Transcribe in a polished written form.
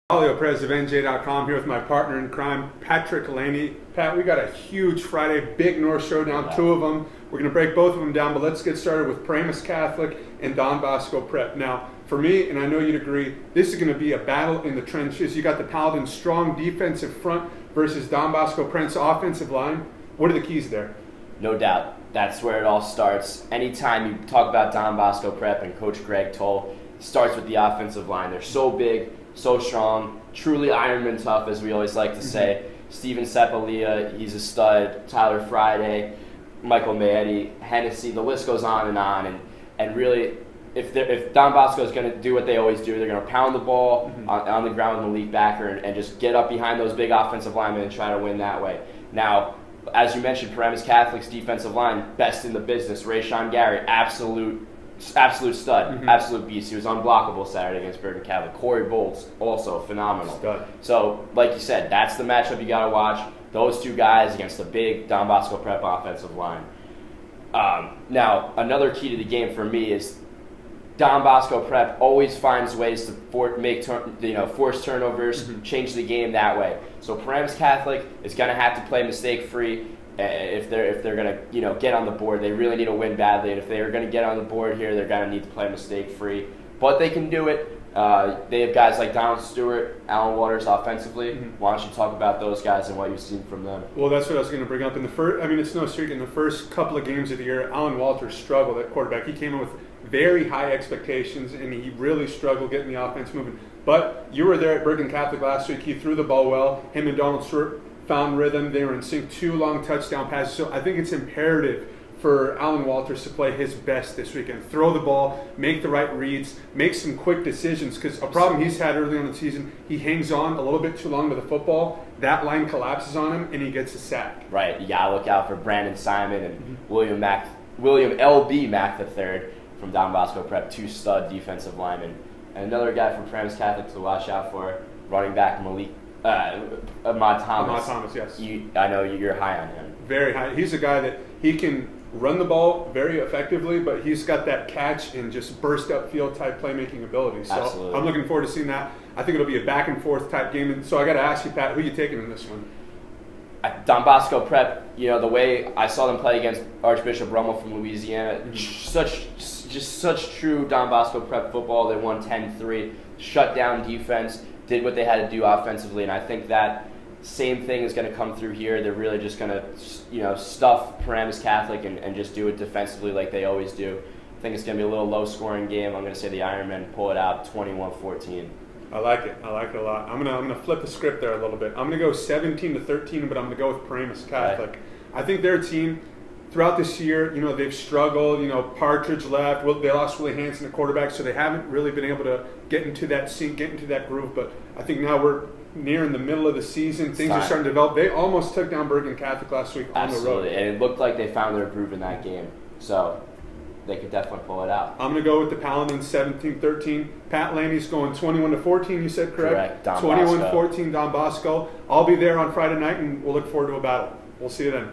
Prez of NJ.com here with my partner in crime, Patrick Laney. Pat, we got a huge Friday, big North Showdown, two of them. We're going to break both of them down, but let's get started with Paramus Catholic and Don Bosco Prep. Now, for me, and I know you'd agree, this is going to be a battle in the trenches. You got the Paladins' strong defensive front versus Don Bosco Prep's offensive line. What are the keys there? No doubt. That's where it all starts. Anytime you talk about Don Bosco Prep and Coach Greg Toll, it starts with the offensive line. They're so big, so strong, truly Ironman tough, as we always like to say. Steven Sepalia, he's a stud. Tyler Friday, Michael Maetti, Hennessy, the list goes on. And really, if Don Bosco is going to do what they always do, they're going to pound the ball on the ground with Malik Backer and just get up behind those big offensive linemen and try to win that way. Now, as you mentioned, Paramus Catholic's defensive line, best in the business. Rayshawn Gary, absolute stud, absolute beast. He was unblockable Saturday against Bergen Catholic. Corey Bolts, also phenomenal. Stud. So, like you said, that's the matchup you got to watch. Those two guys against the big Don Bosco Prep offensive line. Now, another key to the game for me is Don Bosco Prep always finds ways to force turnovers, change the game that way. So Paramus Catholic is going to have to play mistake-free if they're going to get on the board. They really need to win badly, and if they are going to get on the board here, they're going to need to play mistake-free. But they can do it. They have guys like Donald Stewart, Alan Waters offensively. Why don't you talk about those guys and what you've seen from them? Well, that's what I was going to bring up. In the first, I mean, it's no secret, in the first couple of games of the year, Alan Walters struggled at quarterback. He came in with very high expectations, and he really struggled getting the offense moving. But you were there at Bergen Catholic last week. He threw the ball well. Him and Donald Stewart found rhythm. They were in sync, 2 long touchdown passes. So I think it's imperative for Alan Walters to play his best this weekend. Throw the ball, make the right reads, make some quick decisions, because a problem he's had early on in the season, he hangs on a little bit too long to the football. That line collapses on him, and he gets a sack. Right. You got to look out for Brandon Simon and William L.B. Mack III from Don Bosco Prep, 2 stud defensive linemen. And another guy from Paramus Catholic to watch out for, running back Ahmad Thomas. Ahmad Thomas, yes. I know you're high on him. Very high. He's a guy that he can run the ball very effectively, but he's got that catch and just burst upfield type playmaking ability. So absolutely. I'm looking forward to seeing that. I think it'll be a back and forth type game. And so I got to ask you, Pat, who are you taking in this one? Don Bosco Prep, the way I saw them play against Archbishop Rummel from Louisiana, such true Don Bosco Prep football. They won 10-3, shut down defense, did what they had to do offensively, and I think that same thing is going to come through here. They're really just going to, stuff Paramus Catholic and just do it defensively like they always do. I think it's going to be a little low-scoring game. I'm going to say the Ironmen pull it out 21-14. I like it. I like it a lot. I'm gonna flip the script there a little bit. I'm gonna go 17-13, but I'm gonna go with Paramus Catholic. Right. I think their team throughout this year, they've struggled. Partridge left. They lost Willie Hansen at quarterback, so they haven't really been able to get into that sync, get into that groove. But I think now we're nearing the middle of the season. Things are starting to develop. They almost took down Bergen Catholic last week on the road. Absolutely, and it looked like they found their groove in that game. So they could definitely pull it out. I'm going to go with the Paladins 17-13. Pat Laney's going 21-14, you said, correct? Correct. 21-14 Don Bosco. I'll be there on Friday night, and we'll look forward to a battle. We'll see you then.